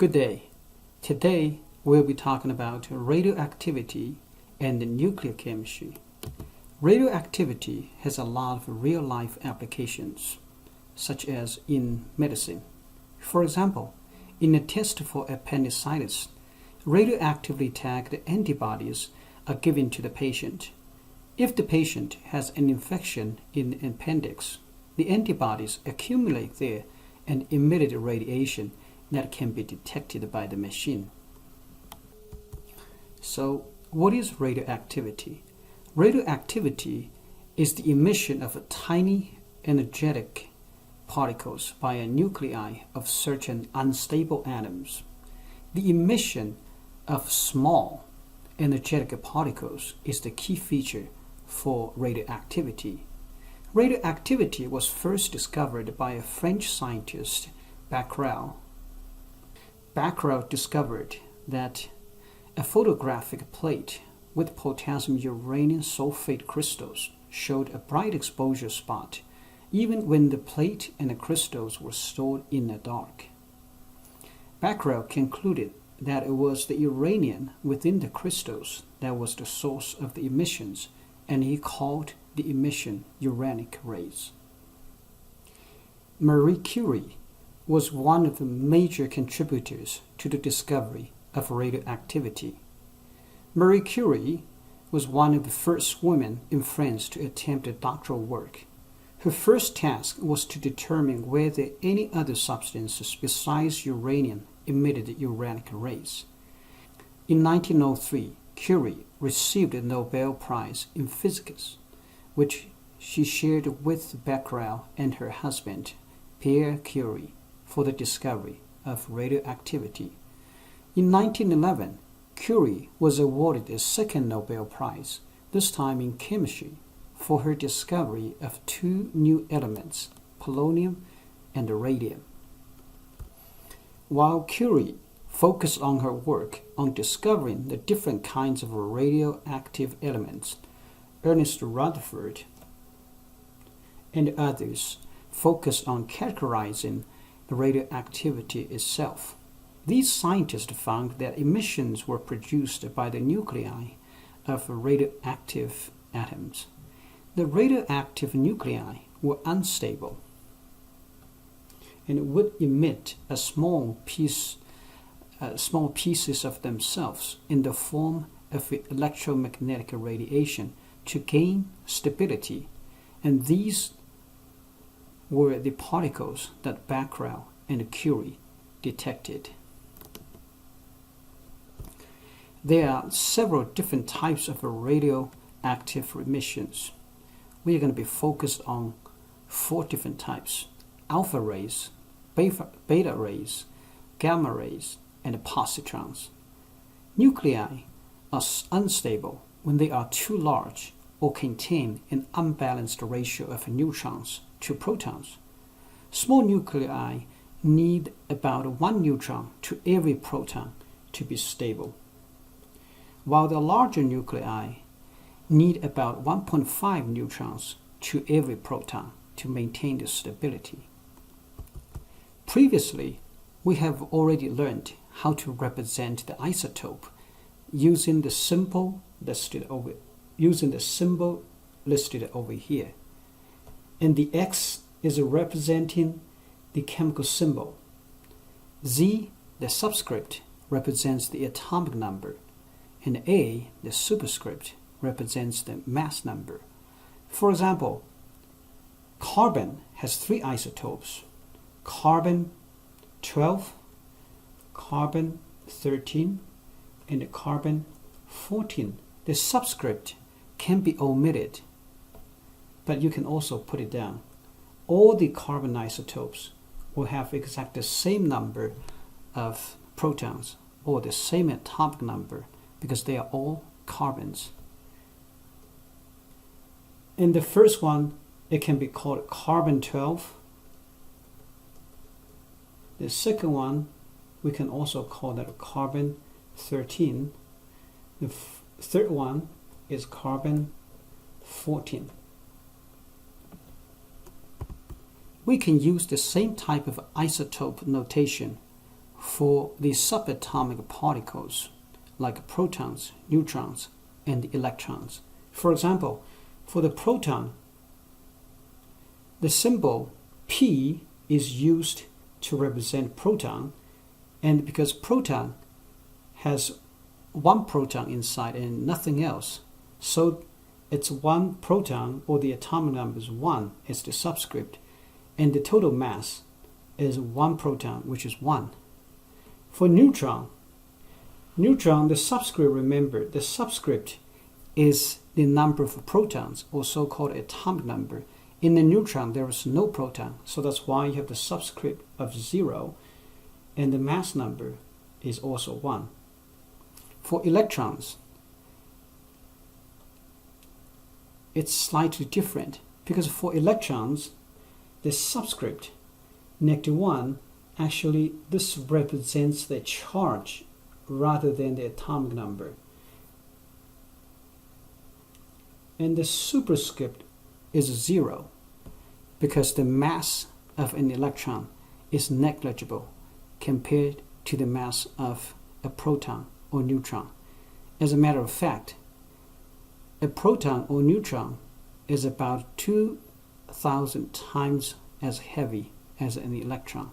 Good day. Today we'll be talking about radioactivity and nuclear chemistry. Radioactivity has a lot of real-life applications, such as in medicine. For example, in a test for appendicitis, radioactively tagged antibodies are given to the patient. If the patient has an infection in the appendix, the antibodies accumulate there and emit radiation that can be detected by the machine. So, what is radioactivity? Radioactivity is the emission of tiny energetic particles by a nuclei of certain unstable atoms. The emission of small energetic particles is the key feature for radioactivity. Radioactivity was first discovered by a French scientist, Becquerel. Becquerel discovered that a photographic plate with potassium uranium sulfate crystals showed a bright exposure spot even when the plate and the crystals were stored in the dark. Becquerel concluded that it was the uranium within the crystals that was the source of the emissions, and he called the emission uranic rays. Marie Curie was one of the major contributors to the discovery of radioactivity. Marie Curie was one of the first women in France to attempt a doctoral work. Her first task was to determine whether any other substances besides uranium emitted uranic rays. In 1903, Curie received a Nobel Prize in Physics, which she shared with Becquerel and her husband, Pierre Curie, for the discovery of radioactivity. In 1911, Curie was awarded a second Nobel Prize, this time in chemistry, for her discovery of two new elements, polonium and radium. While Curie focused on her work on discovering the different kinds of radioactive elements, Ernest Rutherford and others focused on characterizing the radioactivity itself. These scientists found that emissions were produced by the nuclei of radioactive atoms. The radioactive nuclei were unstable and would emit small pieces of themselves in the form of electromagnetic radiation to gain stability, and these were the particles that Becquerel and Curie detected. There are several different types of radioactive emissions. We are going to be focused on 4 different types: alpha rays, beta rays, gamma rays, and positrons. Nuclei are unstable when they are too large or contain an unbalanced ratio of neutrons to protons. Small nuclei need about 1 neutron to every proton to be stable, while the larger nuclei need about 1.5 neutrons to every proton to maintain the stability. Previously, we have already learned how to represent the isotope using the symbol listed over here. And the X is representing the chemical symbol. Z, the subscript, represents the atomic number, and A, the superscript, represents the mass number. For example, carbon has 3 isotopes: carbon-12, carbon-13, and carbon-14. The subscript can be omitted, but you can also put it down. All the carbon isotopes will have exactly the same number of protons or the same atomic number because they are all carbons. In the first one, it can be called carbon-12. The second one, we can also call that carbon-13. The third one is carbon-14. We can use the same type of isotope notation for the subatomic particles like protons, neutrons, and electrons. For example, for the proton, the symbol P is used to represent proton, and because proton has one proton inside and nothing else, so it's one proton, or the atomic number is 1 is the subscript, and the total mass is one proton, which is 1. For neutron, the subscript, remember, the subscript is the number of protons, or so-called atomic number. In the neutron, there is no proton, so that's why you have the subscript of 0, and the mass number is also 1. For electrons, it's slightly different, because for electrons, the subscript -1, actually this represents the charge rather than the atomic number. And the superscript is 0, because the mass of an electron is negligible compared to the mass of a proton or neutron. As a matter of fact, a proton or neutron is about 2,000 times as heavy as an electron.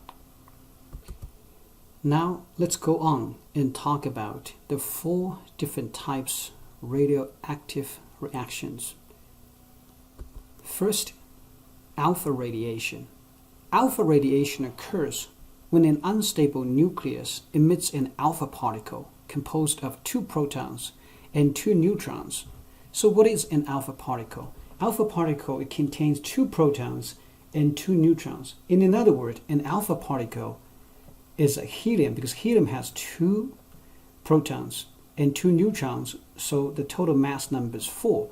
Now let's go on and talk about the 4 different types of radioactive reactions. First, alpha radiation. Alpha radiation occurs when an unstable nucleus emits an alpha particle composed of 2 protons and 2 neutrons. So what is an alpha particle? Alpha particle, it contains 2 protons and 2 neutrons. In other words, an alpha particle is a helium, because helium has 2 protons and 2 neutrons, so the total mass number is 4.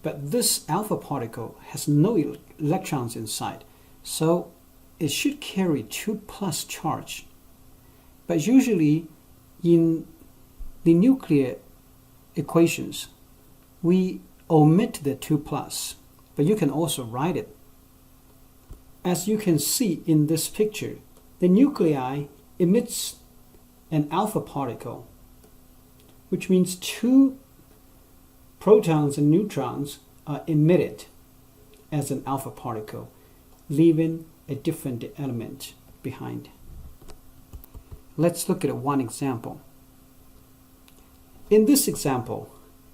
But this alpha particle has no electrons inside, so it should carry 2+ charge. But usually in the nuclear equations, we omit the 2+, but you can also write it. As you can see in this picture, the nuclei emits an alpha particle, which means 2 protons and neutrons are emitted as an alpha particle, leaving a different element behind. Let's look at one example. In this example,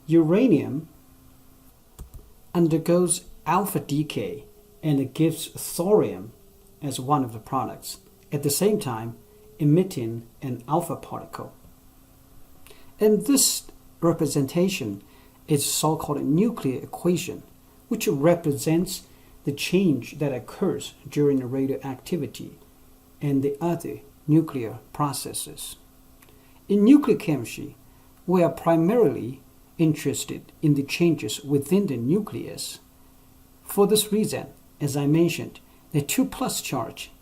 uranium undergoes alpha decay and it gives thorium as one of the products, at the same time emitting an alpha particle. And this representation is so-called a nuclear equation, which represents the change that occurs during the radioactivity and the other nuclear processes. In nuclear chemistry, we are primarily interested in the changes within the nucleus. For this reason, as I mentioned, the 2+ charge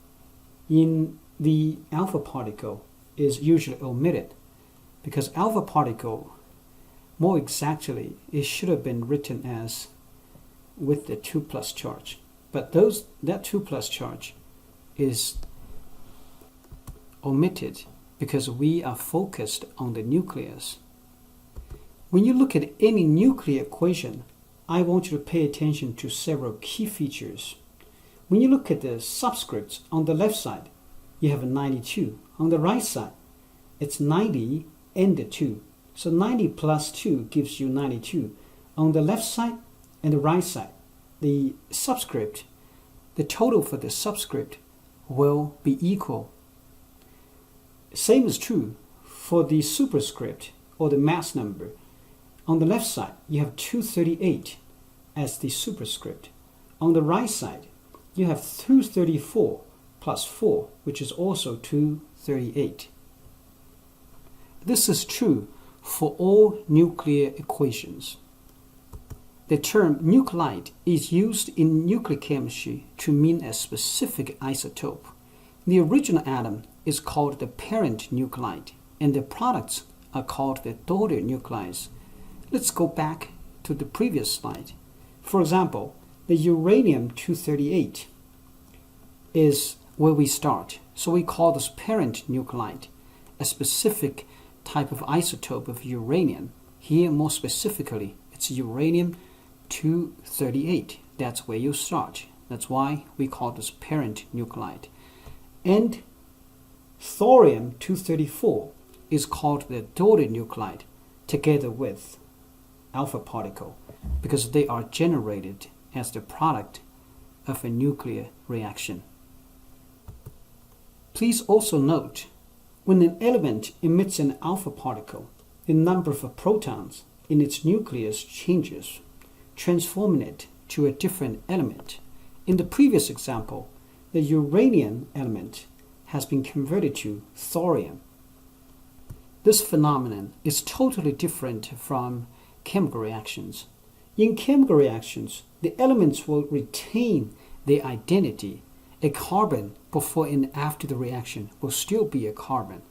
in the alpha particle is usually omitted, because alpha particle, more exactly, it should have been written as with the 2+ charge. But that 2+ charge is omitted because we are focused on the nucleus. When you look at any nuclear equation, I want you to pay attention to several key features. When you look at the subscripts, on the left side, you have a 92. On the right side, it's 90 and the 2. So 90 plus 2 gives you 92. On the left side and the right side, the subscript, the total for the subscript will be equal. Same is true for the superscript, or the mass number. On the left side, you have 238 as the superscript. On the right side, you have 234 plus 4, which is also 238. This is true for all nuclear equations. The term nuclide is used in nuclear chemistry to mean a specific isotope. The original atom is called the parent nuclide, and the products are called the daughter nuclides. Let's go back to the previous slide. For example, the uranium-238 is where we start, so we call this parent nuclide. a specific type of isotope of uranium. Here, more specifically, it's uranium-238. That's where you start. That's why we call this parent nuclide. And thorium-234 is called the daughter nuclide together with alpha particle because they are generated as the product of a nuclear reaction. Please also note, when an element emits an alpha particle, the number of protons in its nucleus changes, transforming it to a different element. In the previous example, the uranium element has been converted to thorium. This phenomenon is totally different from chemical reactions. In chemical reactions, the elements will retain their identity. A carbon before and after the reaction will still be a carbon.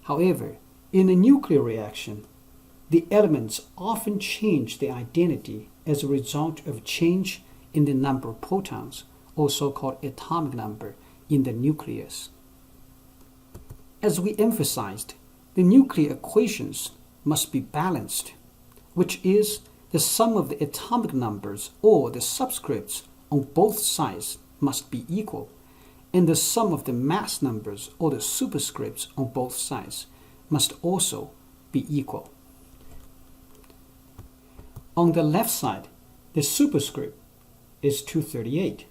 However, in a nuclear reaction, the elements often change their identity as a result of change in the number of protons, or so-called atomic number, in the nucleus. As we emphasized, the nuclear equations must be balanced, which is the sum of the atomic numbers or the subscripts on both sides must be equal, and the sum of the mass numbers or the superscripts on both sides must also be equal. On the left side, the superscript is 238.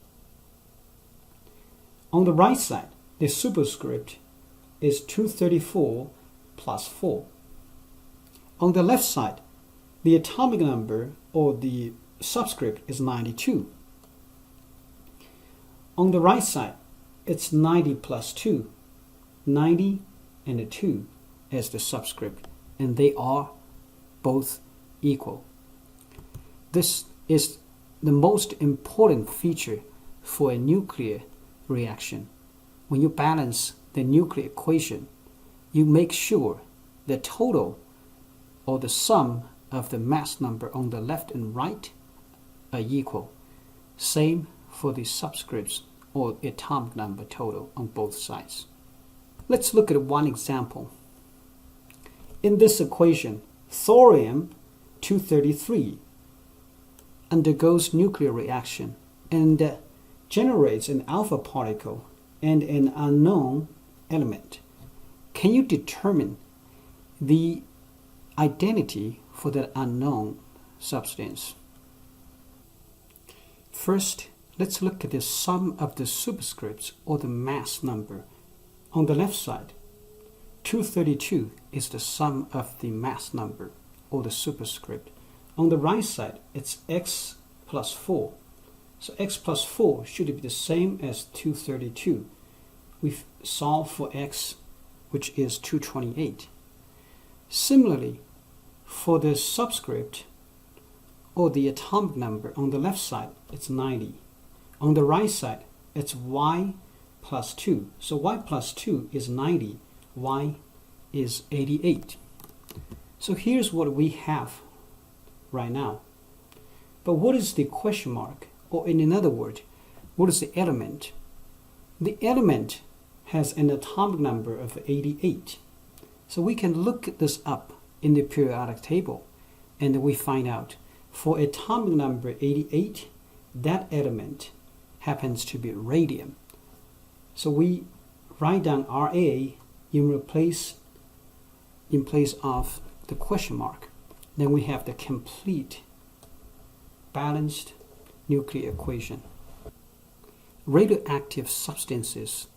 On the right side, the superscript is 234 plus 4. On the left side, the atomic number or the subscript is 92. On the right side, it's 90 plus 2. 90 and a 2 as the subscript, and they are both equal. This is the most important feature for a nuclear reaction. When you balance the nuclear equation, you make sure the total or the sum of the mass number on the left and right are equal. Same for the subscripts or atomic number total on both sides. Let's look at one example. In this equation, thorium-233 undergoes nuclear reaction and generates an alpha particle and an unknown element. Can you determine the identity for that unknown substance? First, let's look at the sum of the superscripts or the mass number. On the left side, 232 is the sum of the mass number or the superscript. On the right side, it's x plus 4. So x plus 4 should be the same as 232. We've solved for x, which is 228. Similarly, for the subscript or the atomic number, on the left side, it's 90. On the right side, it's y plus 2. So y plus 2 is 90. Y is 88. So here's what we have right now. But what is the question mark? Or in another word, what is the element? The element has an atomic number of 88. So we can look this up in the periodic table, and we find out for atomic number 88, that element happens to be radium. So we write down Ra in place of the question mark. Then we have the complete balanced nuclear equation. Radioactive substances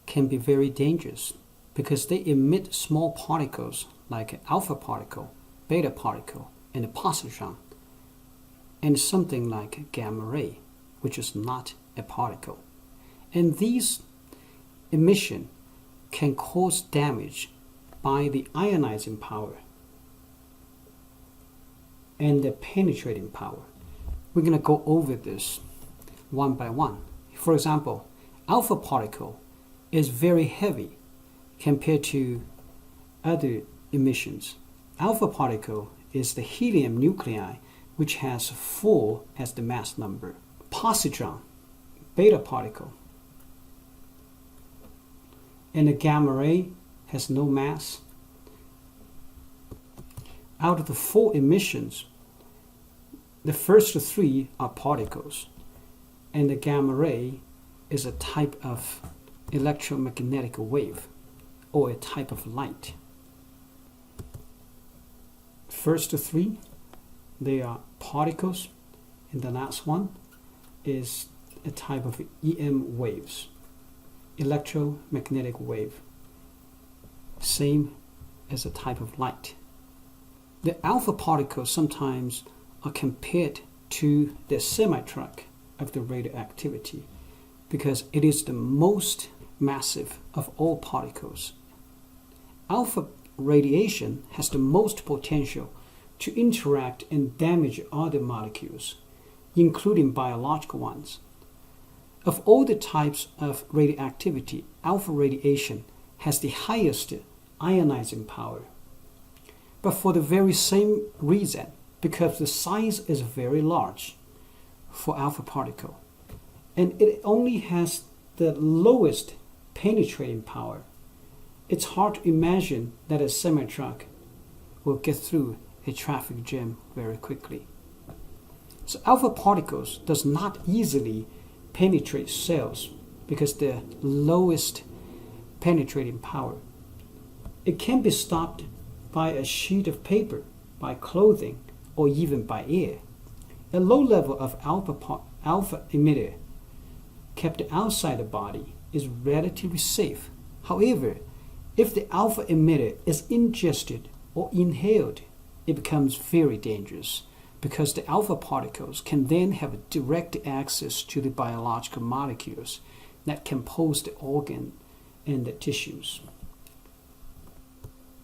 can be very dangerous because they emit small particles like alpha particle, beta particle, and a positron, and something like gamma ray, which is not a particle. And these emission can cause damage by the ionizing power and the penetrating power. We're going to go over this one by one. For example, alpha particle is very heavy compared to other emissions. Alpha particle is the helium nuclei, which has 4 as the mass number. Positron, beta particle, and the gamma ray has no mass. Out of the 4 emissions, the first 3 are particles, and the gamma ray is a type of electromagnetic wave or a type of light. First 3, they are particles, and the last one is a type of EM waves, electromagnetic wave, same as a type of light. The alpha particles sometimes are compared to the semi-truck of the radioactivity because it is the most massive of all particles. Alpha radiation has the most potential to interact and damage other molecules, including biological ones. Of all the types of radioactivity, alpha radiation has the highest ionizing power. But for the very same reason, because the size is very large for alpha particle, and it only has the lowest penetrating power, it's hard to imagine that a semi-truck will get through a traffic jam very quickly. So alpha particles does not easily penetrate cells because the lowest penetrating power. It can be stopped by a sheet of paper, by clothing, or even by air. A low level of alpha emitter kept outside the body is relatively safe. However, if the alpha emitter is ingested or inhaled, it becomes very dangerous because the alpha particles can then have direct access to the biological molecules that compose the organ and the tissues.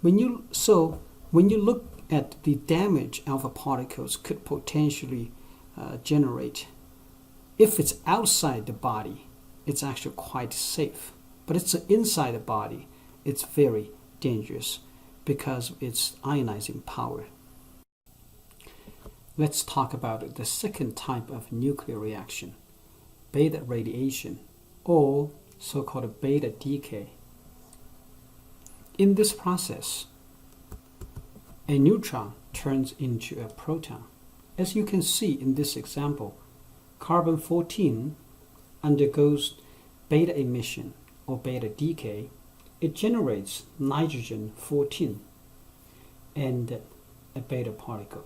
When you look at the damage alpha particles could potentially generate, if it's outside the body, it's actually quite safe. But it's inside the body, it's very dangerous because of its ionizing power. Let's talk about the second type of nuclear reaction, beta radiation, or so-called beta decay. In this process, a neutron turns into a proton. As you can see in this example, carbon-14 undergoes beta emission or beta decay. It generates nitrogen-14 and a beta particle.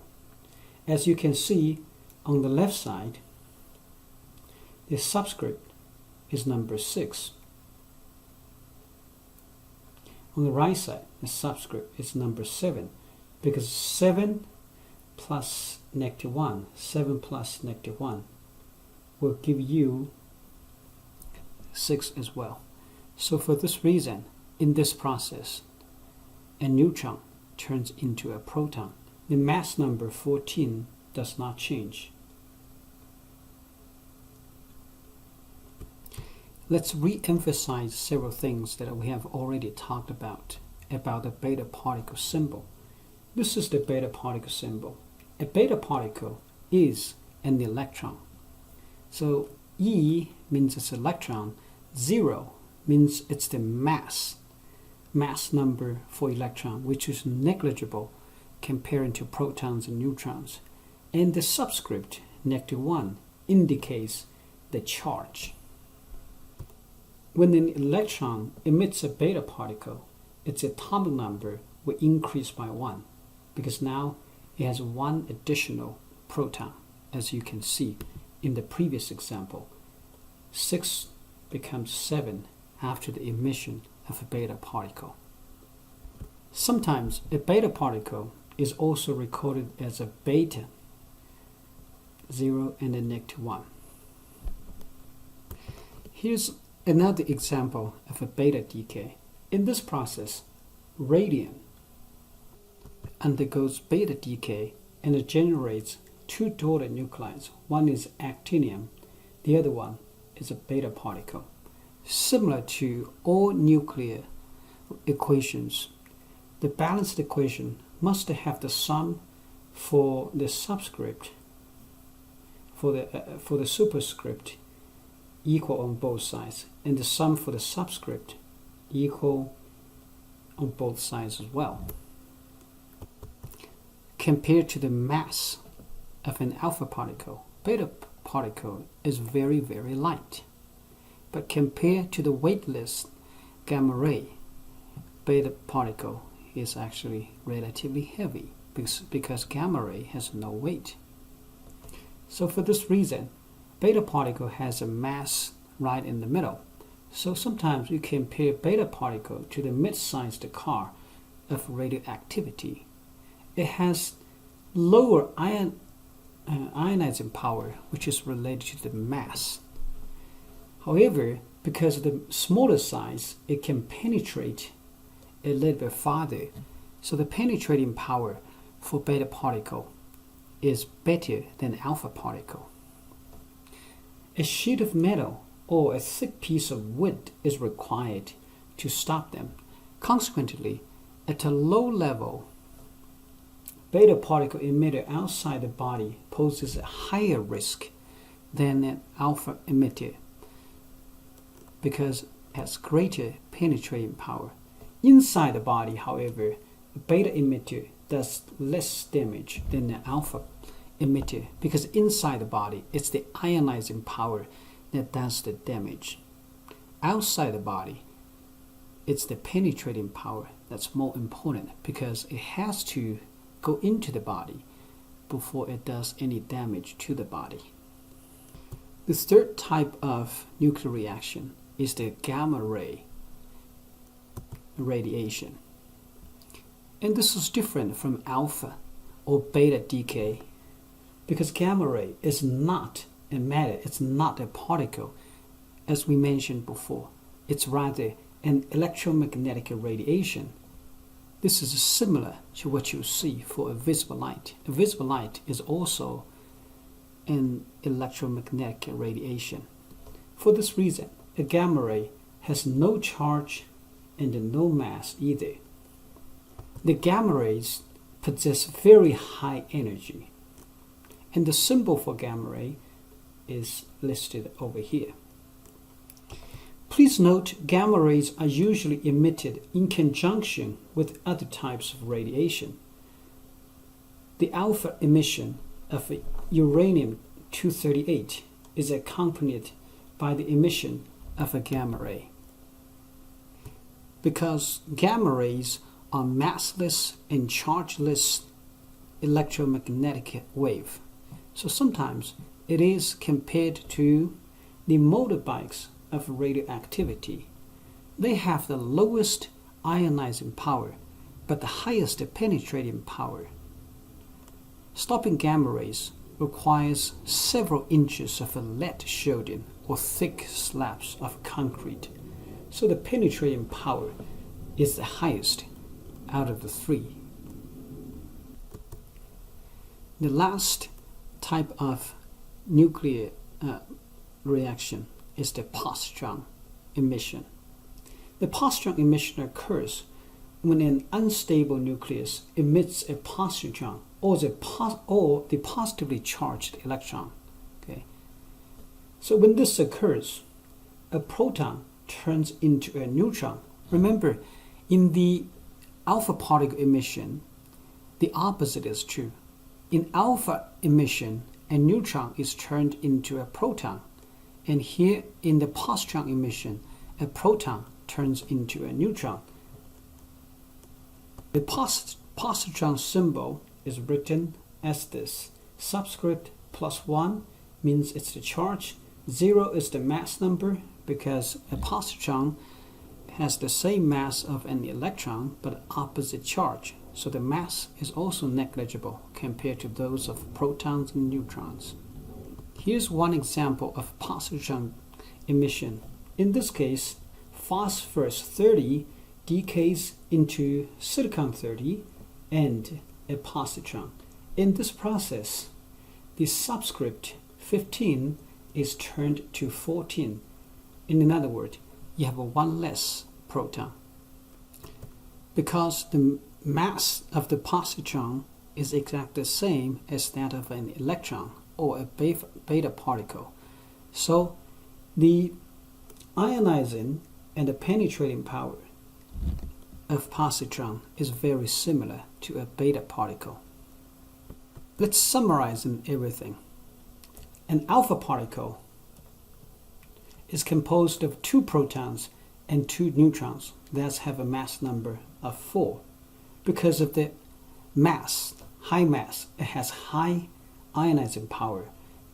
As you can see on the left side, the subscript is number 6. On the right side, the subscript is number 7, because 7 plus -1, 7 plus -1 will give you 6 as well. So for this reason, in this process, a neutron turns into a proton. The mass number 14 does not change. Let's re-emphasize several things that we have already talked about the beta particle symbol. This is the beta particle symbol. A beta particle is an electron. So E means it's electron, 0 means it's the mass number for electron, which is negligible compared to protons and neutrons. And the subscript, -1, indicates the charge. When an electron emits a beta particle, its atomic number will increase by 1, because now it has 1 additional proton, as you can see in the previous example. 6 becomes 7 after the emission of a beta particle. Sometimes a beta particle is also recorded as a beta, 0 and a -1. Here's another example of a beta decay. In this process, radium undergoes beta decay and it generates 2 daughter nuclides. One is actinium, the other one is a beta particle. Similar to all nuclear equations, the balanced equation must have the sum for the subscript, for the superscript, equal on both sides, and the sum for the subscript equal on both sides as well. Compared to the mass of an alpha particle, beta particle is very, very light. But compared to the weightless gamma ray, beta particle is actually relatively heavy because gamma ray has no weight. So for this reason, beta particle has a mass right in the middle. So sometimes you compare beta particle to the mid-sized car of radioactivity. It has lower ionizing power, which is related to the mass. However, because of the smaller size, it can penetrate a little bit farther. So the penetrating power for beta particle is better than alpha particle. A sheet of metal or a thick piece of wood is required to stop them. Consequently, at a low level, beta particle emitter outside the body poses a higher risk than an alpha emitter because it has greater penetrating power. Inside the body, however, a beta emitter does less damage than an alpha emitter because inside the body, it's the ionizing power that does the damage. Outside the body, it's the penetrating power that's more important because it has to go into the body before it does any damage to the body. The third type of nuclear reaction is the gamma ray radiation. And this is different from alpha or beta decay because gamma ray is not a matter, it's not a particle as we mentioned before. It's rather an electromagnetic radiation. This is similar to what you see for a visible light. A visible light is also an electromagnetic radiation. For this reason, a gamma ray has no charge and no mass either. The gamma rays possess very high energy, and the symbol for gamma ray is listed over here. Please note, gamma rays are usually emitted in conjunction with other types of radiation. The alpha emission of uranium-238 is accompanied by the emission of a gamma ray. Because gamma rays are massless and chargeless electromagnetic wave, so sometimes it is compared to the motorbikes of radioactivity. They have the lowest ionizing power, but the highest penetrating power. Stopping gamma rays requires several inches of a lead shielding or thick slabs of concrete, so the penetrating power is the highest out of the three. The last type of nuclear reaction is the positron emission. The positron emission occurs when an unstable nucleus emits a positron or the positively charged electron. Okay. So when this occurs, a proton turns into a neutron. Remember, in the alpha particle emission, the opposite is true. In alpha emission, a neutron is turned into a proton. And here in the positron emission, a proton turns into a neutron. The positron symbol is written as this. Subscript +1 means it's the charge. 0 is the mass number because a positron has the same mass of an electron but opposite charge. So the mass is also negligible compared to those of protons and neutrons. Here's one example of positron emission. In this case, phosphorus 30 decays into silicon 30 and a positron. In this process, the subscript 15 is turned to 14. In other words, you have one less proton. Because the mass of the positron is exactly the same as that of an electron or a beta particle. So the ionizing and the penetrating power of positron is very similar to a beta particle. Let's summarize everything. An alpha particle is composed of 2 protons and 2 neutrons that have a mass number of 4. Because of the mass, high mass, it has high ionizing power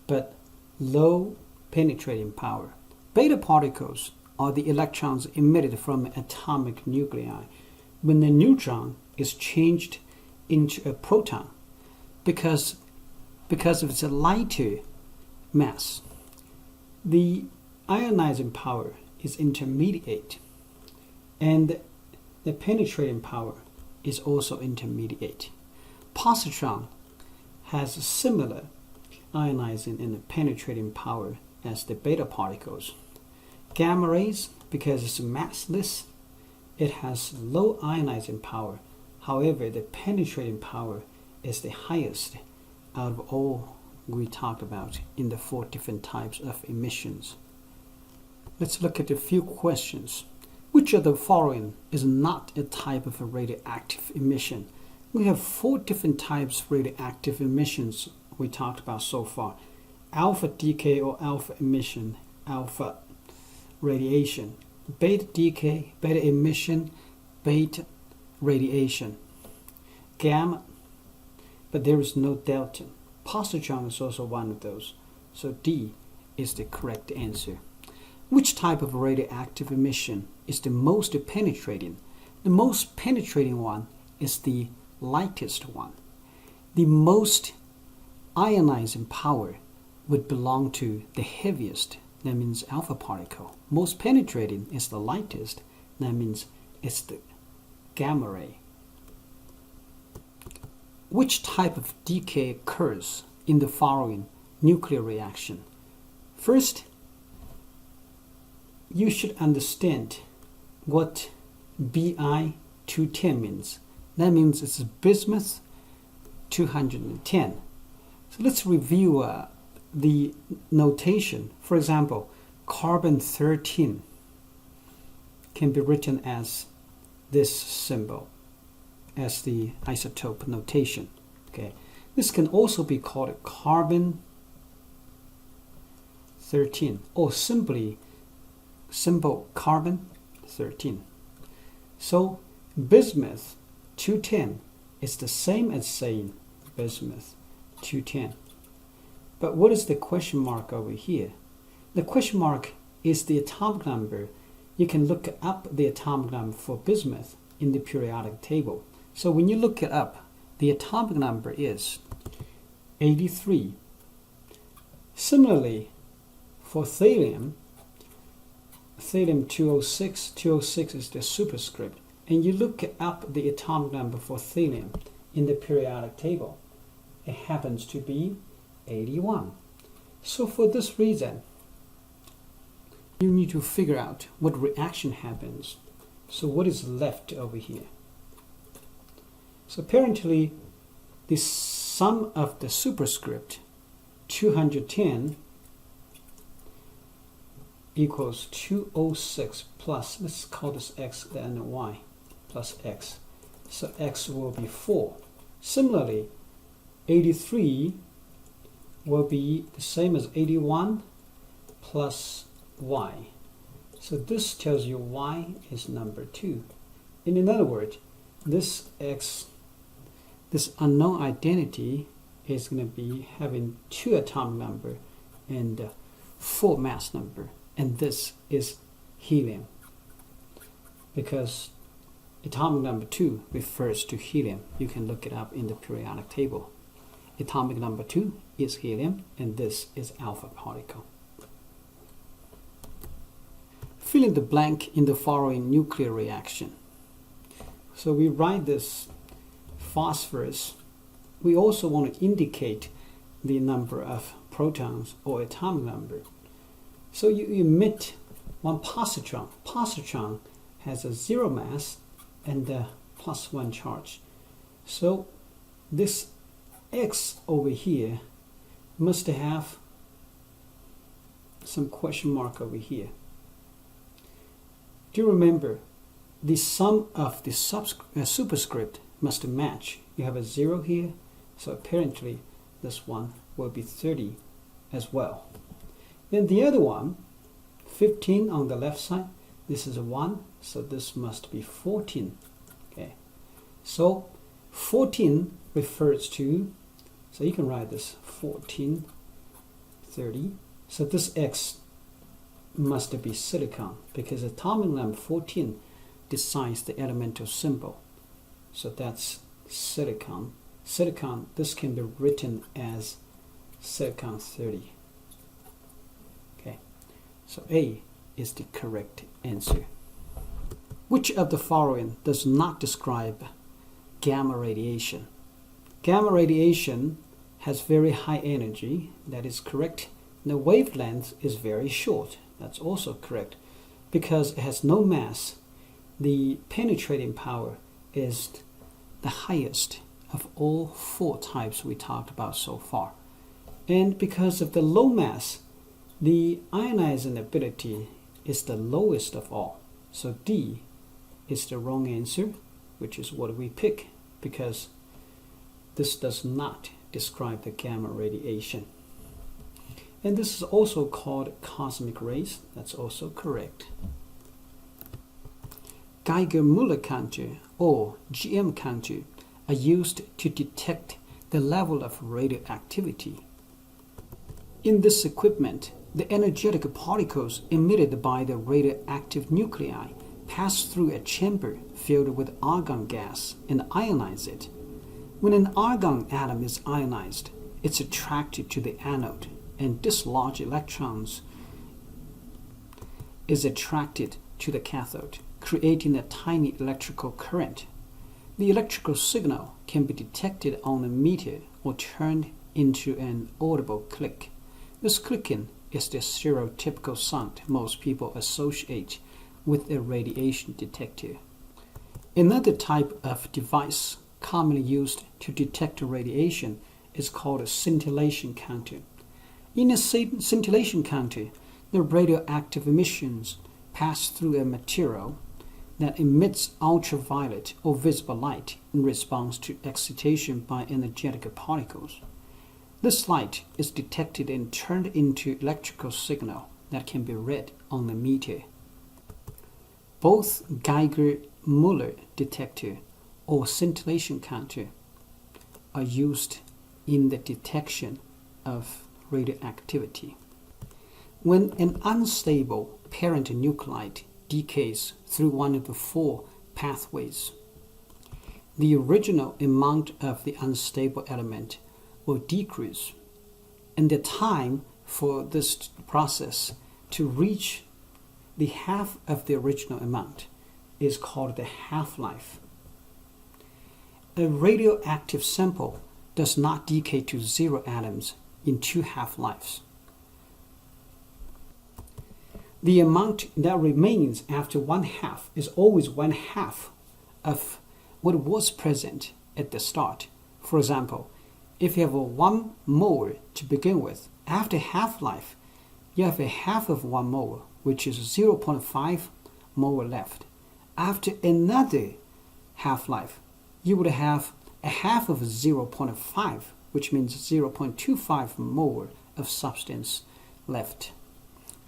but low penetrating power. Beta particles are the electrons emitted from an atomic nuclei when the neutron is changed into a proton because of its lighter mass. The ionizing power is intermediate and the penetrating power is also intermediate. Positron has a similar ionizing and penetrating power as the beta particles. Gamma rays, because it's massless, it has low ionizing power. However, the penetrating power is the highest out of all we talked about in the 4 different types of emissions. Let's look at a few questions. Which of the following is not a type of a radioactive emission? We have 4 different types of radioactive emissions we talked about so far. Alpha decay or alpha emission, alpha radiation, beta decay, beta emission, beta radiation, gamma, but there is no delta. Positron is also one of those, so D is the correct answer. Which type of radioactive emission is the most penetrating? The most penetrating one is the lightest one. The most ionizing power would belong to the heaviest, that means alpha particle. Most penetrating is the lightest, that means it's the gamma ray. Which type of decay occurs in the following nuclear reaction? First, you should understand what Bi-210 means. That means it's bismuth 210. So let's review the notation. For example, carbon 13 can be written as this symbol, as the isotope notation. Okay, this can also be called carbon 13 or simply symbol carbon 13. So bismuth 210 is the same as saying bismuth 210. But what is the question mark over here? The question mark is the atomic number. You can look up the atomic number for bismuth in the periodic table. So when you look it up, the atomic number is 83. Similarly, for thallium 206, 206 is the superscript, and you look up the atomic number for thallium in the periodic table. It happens to be 81. So for this reason, you need to figure out what reaction happens. So what is left over here? So apparently the sum of the superscript 210 equals 206 plus, let's call this x and y, plus x. So x will be 4. Similarly, 83 will be the same as 81 plus y. So this tells you y is number 2. And in other words, this x, this unknown identity is going to be having 2 atomic number and 4 mass number. And this is helium, because atomic number 2 refers to helium. You can look it up in the periodic table. Atomic number 2 is helium, and this is alpha particle. Fill in the blank in the following nuclear reaction. So we write this phosphorus. We also want to indicate the number of protons or atomic number. So you emit one positron. Positron has a 0 mass and a +1 charge. So this X over here must have some question mark over here. Do you remember the sum of the superscript must match. You have a 0 here, so apparently this one will be 30 as well. Then the other one, 15 on the left side, this is a 1, so this must be 14. Okay, so 14 refers to, so you can write this 14, 30. So this X must be silicon because atomic number 14 decides the elemental symbol. So that's silicon. Silicon, this can be written as silicon 30. Okay, so A is the correct answer. Which of the following does not describe gamma radiation? Gamma radiation has very high energy. That is correct. The wavelength is very short. That's also correct. Because it has no mass, the penetrating power is the highest of all 4 types we talked about so far. And because of the low mass, the ionizing ability is the lowest of all. So D is the wrong answer, which is what we pick, because this does not describe the gamma radiation. And this is also called cosmic rays. That's also correct. Geiger-Müller counter or GM counter are used to detect the level of radioactivity. In this equipment, the energetic particles emitted by the radioactive nuclei pass through a chamber filled with argon gas and ionize it. When an argon atom is ionized, it's attracted to the anode, and dislodged electrons is attracted to the cathode, creating a tiny electrical current. The electrical signal can be detected on a meter or turned into an audible click. This clicking is the stereotypical sound most people associate with a radiation detector. Another type of device commonly used to detect radiation is called a scintillation counter. In a scintillation counter, the radioactive emissions pass through a material that emits ultraviolet or visible light in response to excitation by energetic particles. This light is detected and turned into electrical signal that can be read on the meter. Both Geiger-Müller detector or scintillation counter are used in the detection of radioactivity. When an unstable parent nuclide decays through one of the 4 pathways, the original amount of the unstable element will decrease, and the time for this process to reach the half of the original amount is called the half-life. A radioactive sample does not decay to 0 atoms in 2 half-lives. The amount that remains after 1/2 is always 1/2 of what was present at the start. For example, if you have a 1 mole to begin with, after half-life, you have a half of 1 mole, which is 0.5 mole left. After another half-life, you would have a half of 0.5, which means 0.25 mole of substance left.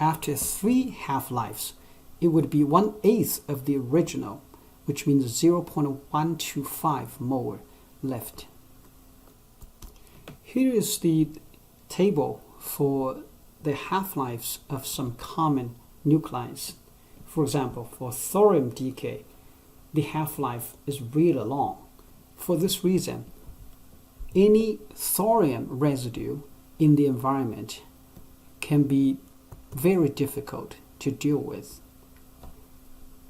After 3 half-lives, it would be 1/8 of the original, which means 0.125 mole left. Here is the table for the half-lives of some common nuclides. For example, for thorium decay, the half-life is really long. For this reason, any thorium residue in the environment can be very difficult to deal with.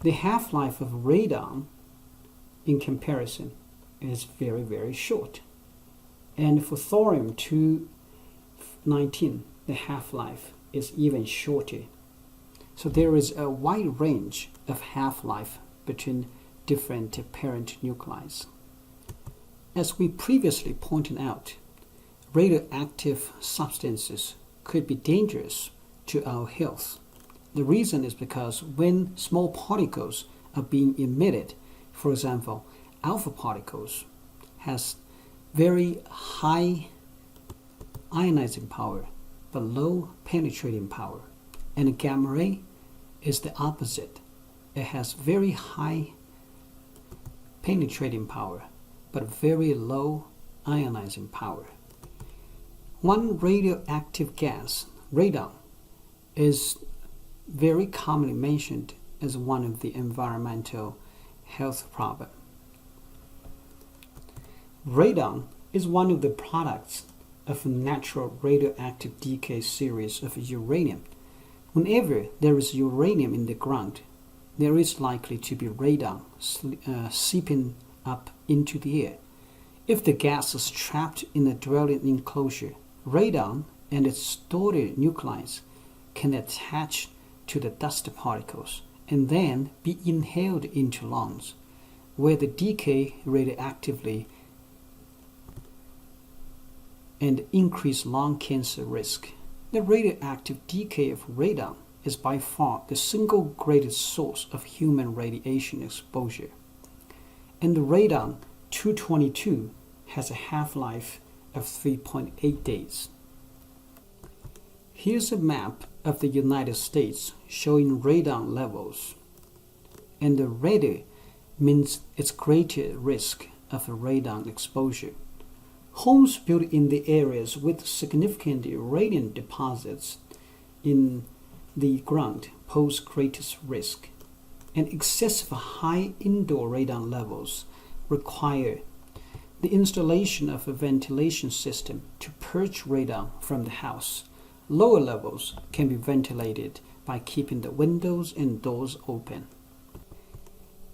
The half-life of radon, in comparison, is very, very short. And for thorium-219, the half-life is even shorter. So there is a wide range of half-life between different parent nuclides. As we previously pointed out, radioactive substances could be dangerous to our health. The reason is because when small particles are being emitted. For example, alpha particles has very high ionizing power but low penetrating power, and gamma ray is the opposite. It has very high penetrating power but very low ionizing power. One radioactive gas, radon, is very commonly mentioned as one of the environmental health problems. Radon is one of the products of a natural radioactive decay series of uranium. Whenever there is uranium in the ground, there is likely to be radon seeping up into the air. If the gas is trapped in a dwelling enclosure, radon and its daughter nuclides can attach to the dust particles and then be inhaled into lungs, where they decay radioactively and increase lung cancer risk. The radioactive decay of radon is by far the single greatest source of human radiation exposure. And the radon-222 has a half-life of 3.8 days. Here's a map of the United States showing radon levels, and the redder means its greater risk of radon exposure. Homes built in the areas with significant uranium deposits in the ground pose greatest risk, and excessive high indoor radon levels require the installation of a ventilation system to purge radon from the house. Lower levels can be ventilated by keeping the windows and doors open.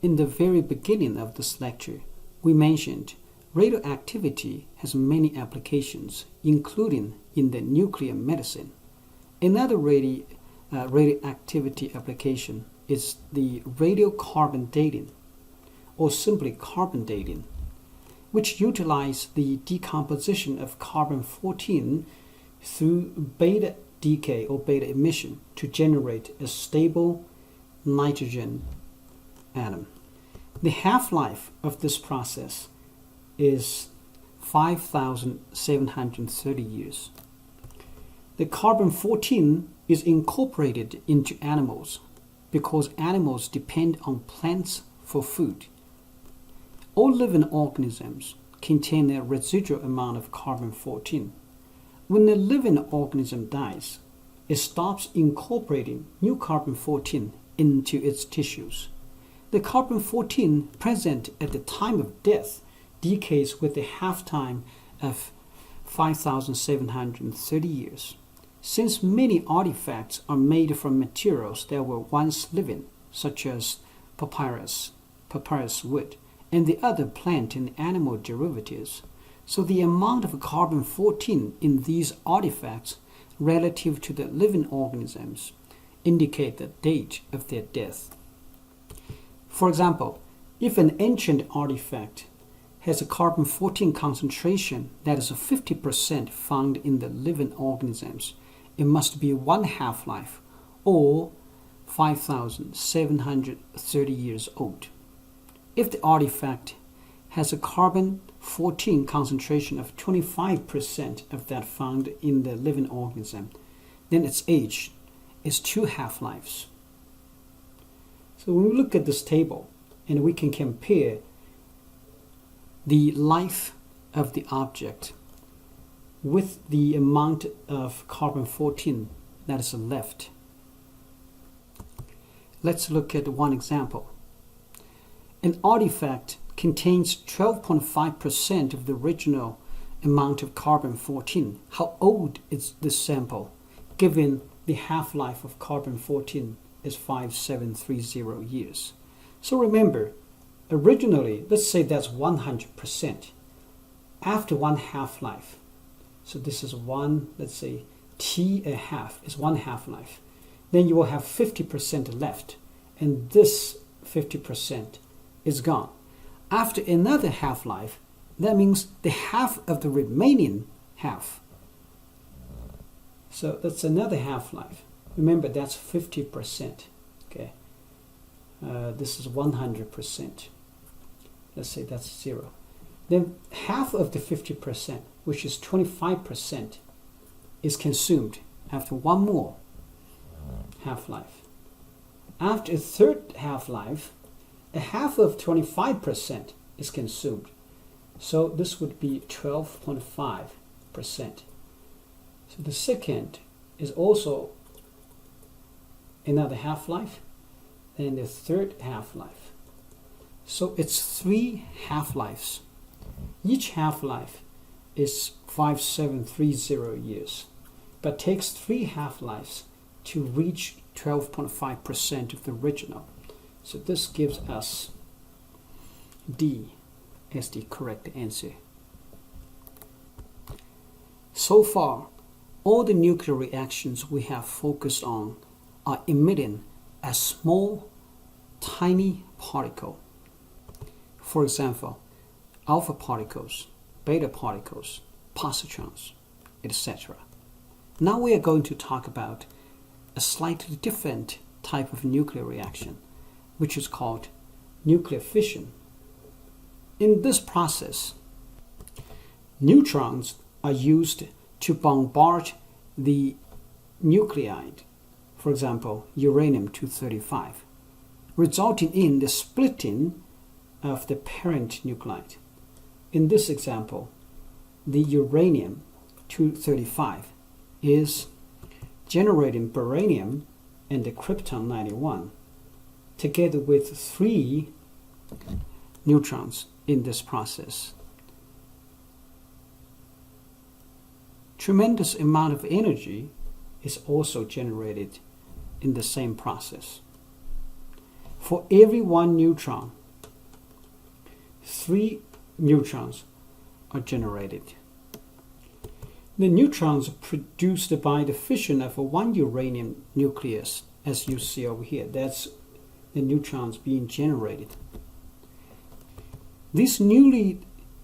In the very beginning of this lecture, we mentioned radioactivity has many applications, including in the nuclear medicine. Another radioactivity application is the radiocarbon dating, or simply carbon dating, which utilize the decomposition of carbon-14 through beta decay or beta emission to generate a stable nitrogen atom. The half-life of this process is 5,730 years. The carbon-14 is incorporated into animals because animals depend on plants for food. All living organisms contain a residual amount of carbon-14. When a living organism dies, it stops incorporating new carbon-14 into its tissues. The carbon-14 present at the time of death decays with a half-time of 5,730 years. Since many artifacts are made from materials that were once living, such as papyrus wood, and the other plant and animal derivatives, so the amount of carbon-14 in these artifacts relative to the living organisms indicate the date of their death. For example, if an ancient artifact has a carbon-14 concentration that is 50% found in the living organisms, it must be one half-life, or 5,730 years old. If the artifact has a carbon-14 concentration of 25% of that found in the living organism, then its age is 2 half-lives. So when we look at this table, and we can compare the life of the object with the amount of carbon-14 that is left. Let's look at one example. An artifact contains 12.5% of the original amount of carbon-14. How old is this sample, given the half-life of carbon-14 is 5,730 years? So remember, originally, let's say that's 100%. After one half-life, so this is one, let's say T a half is one half-life, then you will have 50% left, and this 50% is gone. After another half-life, that means the half of the remaining half. So that's another half-life. Remember, that's 50%. Okay. this is 100%. Let's say that's 0. Then half of the 50%, which is 25%, is consumed after one more half-life. After a third half-life, a half of 25% is consumed. So this would be 12.5%. So the second is also another half-life, and the third half-life. So it's 3 half-lives. Each half-life is 5730 years, but takes 3 half-lives to reach 12.5% of the original. So this gives us D as the correct answer. So far, all the nuclear reactions we have focused on are emitting a small, tiny particle. For example, alpha particles, beta particles, positrons, etc. Now we are going to talk about a slightly different type of nuclear reaction, which is called nuclear fission. In this process, neutrons are used to bombard the nuclide, for example, uranium-235, resulting in the splitting of the parent nuclide. In this example, the uranium-235 is generating beryllium and the krypton-91 together with 3 neutrons in this process. Tremendous amount of energy is also generated in the same process. For every 1 neutron, 3 neutrons are generated. The neutrons produced by the fission of 1 uranium nucleus, as you see over here, that's the neutrons being generated. These newly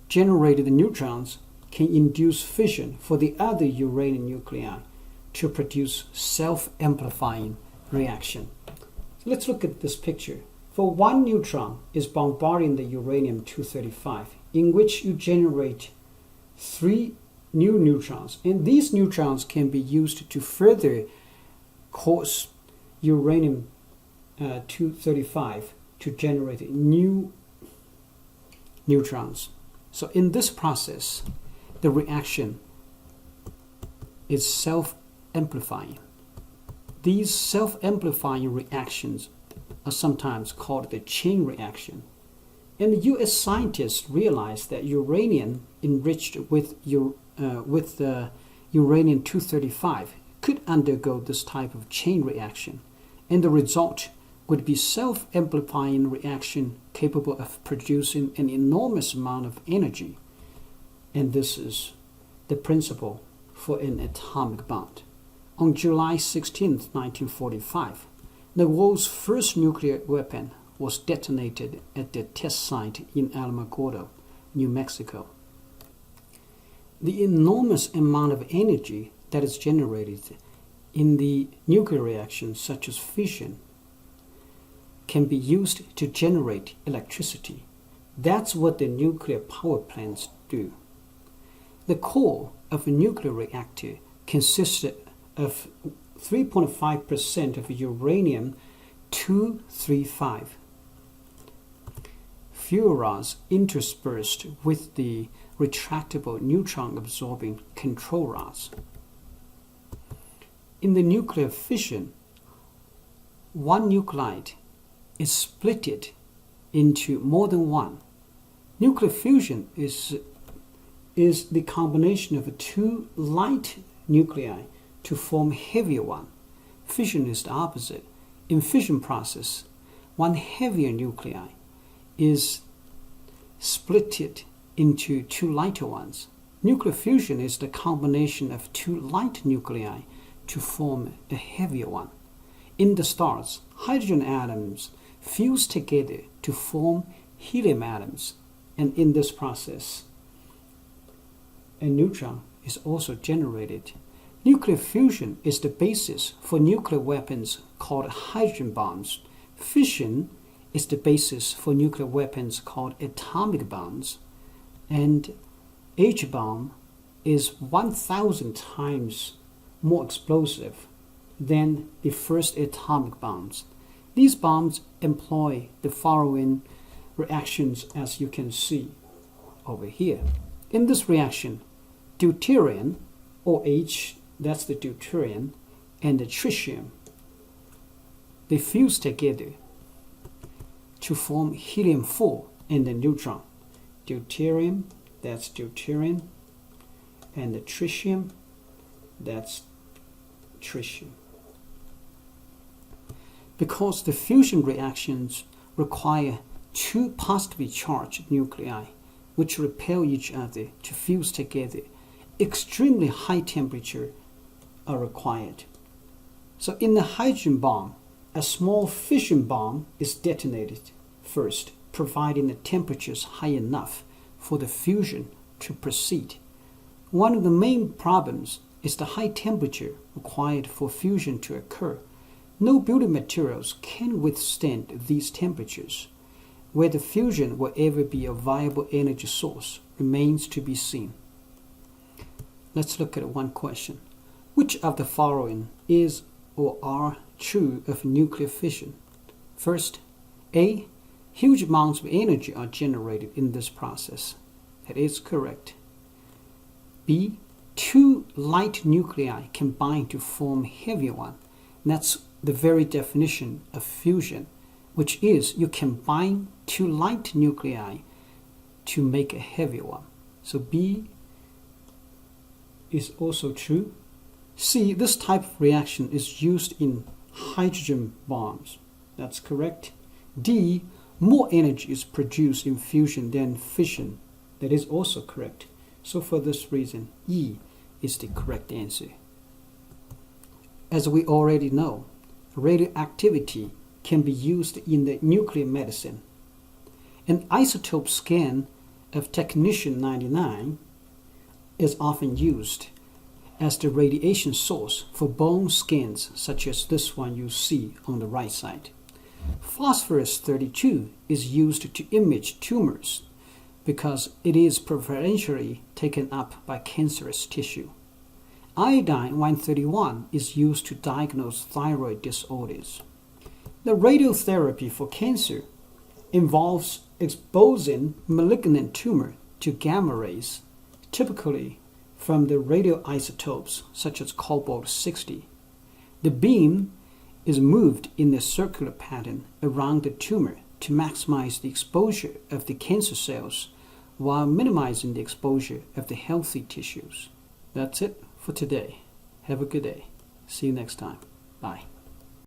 generated neutrons can induce fission for the other uranium nuclei to produce self-amplifying reaction. So let's look at this picture. For 1 neutron is bombarding the uranium-235, in which you generate 3 new neutrons, and these neutrons can be used to further cause uranium-235 to generate new neutrons. So in this process, the reaction is self-amplifying. These self-amplifying reactions are sometimes called the chain reaction. And the US scientists realized that uranium enriched with the uranium-235 could undergo this type of chain reaction, and the result would be self-amplifying reaction capable of producing an enormous amount of energy. And this is the principle for an atomic bomb. On July 16, 1945, the world's first nuclear weapon was detonated at the test site in Alamogordo, New Mexico. The enormous amount of energy that is generated in the nuclear reaction, such as fission, can be used to generate electricity. That's what the nuclear power plants do. The core of a nuclear reactor consists of 3.5% of uranium-235 fuel rods interspersed with the retractable neutron-absorbing control rods. In the nuclear fission, 1 nuclide is splitted into more than 1. Nuclear fusion is the combination of 2 light nuclei to form a heavier one. Fission is the opposite. In fission process, 1 heavier nuclei is splitted into 2 lighter ones. Nuclear fusion is the combination of 2 light nuclei to form a heavier one. In the stars, hydrogen atoms fuse together to form helium atoms, and in this process, a neutron is also generated. Nuclear fusion is the basis for nuclear weapons called hydrogen bombs. Fission is the basis for nuclear weapons called atomic bombs, and H-bomb is 1,000 times more explosive than the first atomic bombs. These bombs employ the following reactions, as you can see over here. In this reaction, deuterium, or H, that's the deuterium, and the tritium, they fuse together to form helium-4 and the neutron. Deuterium, that's deuterium, and the tritium, that's tritium. Because the fusion reactions require two positively charged nuclei which repel each other to fuse together, extremely high temperature are required. So in the hydrogen bomb, a small fission bomb is detonated first, providing the temperatures high enough for the fusion to proceed. One of the main problems is the high temperature required for fusion to occur. No building materials can withstand these temperatures. Whether fusion will ever be a viable energy source remains to be seen. Let's look at one question. Which of the following is or are true of nuclear fission? First, A. Huge amounts of energy are generated in this process. That is correct. B. Two light nuclei combine to form a heavier one. And that's the very definition of fusion, which is you combine two light nuclei to make a heavier one. So B is also true. C, this type of reaction is used in hydrogen bombs. That's correct. D, more energy is produced in fusion than fission. That is also correct. So for this reason, E is the correct answer. As we already know, radioactivity can be used in the nuclear medicine. An isotope scan of technetium-99 is often used as the radiation source for bone scans such as this one you see on the right side. Phosphorus-32 is used to image tumors because it is preferentially taken up by cancerous tissue. Iodine-131 is used to diagnose thyroid disorders. The radiotherapy for cancer involves exposing malignant tumor to gamma rays, typically from the radioisotopes such as cobalt-60. The beam is moved in a circular pattern around the tumor to maximize the exposure of the cancer cells while minimizing the exposure of the healthy tissues. That's it for today. Have a good day. See you next time. Bye.